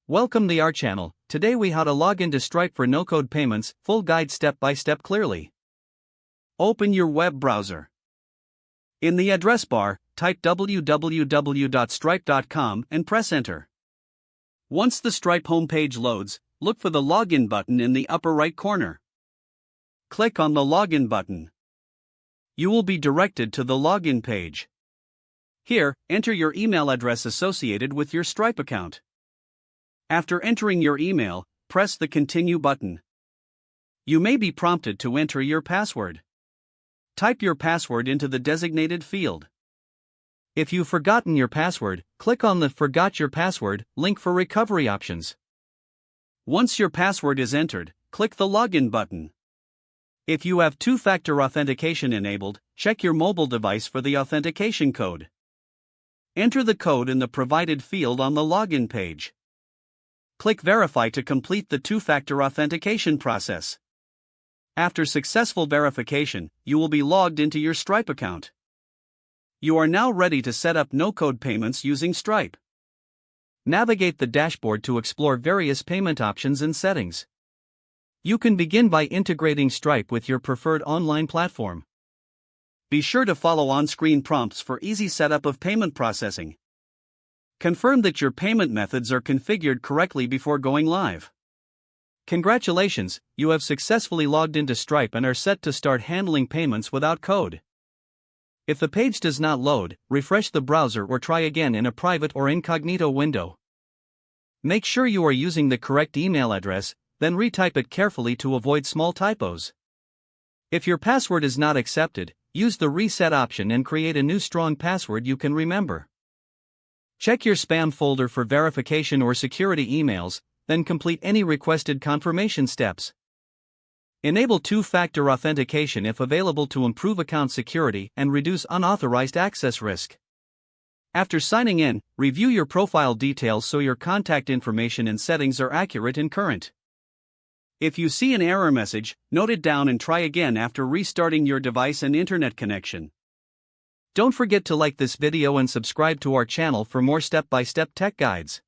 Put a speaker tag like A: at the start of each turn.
A: Welcome to our channel. Today we how to log into Stripe for no-code payments, full guide step by step clearly. Open your web browser. In the address bar, type www.stripe.com and press enter. Once the Stripe homepage loads, look for the login button in the upper right corner. Click on the login button. You will be directed to the login page. Here, enter your email address associated with your Stripe account. After entering your email, press the Continue button. You may be prompted to enter your password. Type your password into the designated field. If you've forgotten your password, click on the Forgot Your Password link for recovery options. Once your password is entered, click the Login button. If you have two-factor authentication enabled, check your mobile device for the authentication code. Enter the code in the provided field on the login page. Click Verify to complete the two-factor authentication process. After successful verification, you will be logged into your Stripe account. You are now ready to set up no-code payments using Stripe. Navigate the dashboard to explore various payment options and settings. You can begin by integrating Stripe with your preferred online platform. Be sure to follow on-screen prompts for easy setup of payment processing. Confirm that your payment methods are configured correctly before going live. Congratulations, you have successfully logged into Stripe and are set to start handling payments without code. If the page does not load, refresh the browser or try again in a private or incognito window. Make sure you are using the correct email address, then retype it carefully to avoid small typos. If your password is not accepted, use the reset option and create a new strong password you can remember. Check your spam folder for verification or security emails, then complete any requested confirmation steps. Enable two-factor authentication if available to improve account security and reduce unauthorized access risk. After signing in, review your profile details so your contact information and settings are accurate and current. If you see an error message, note it down and try again after restarting your device and internet connection. Don't forget to like this video and subscribe to our channel for more step-by-step tech guides.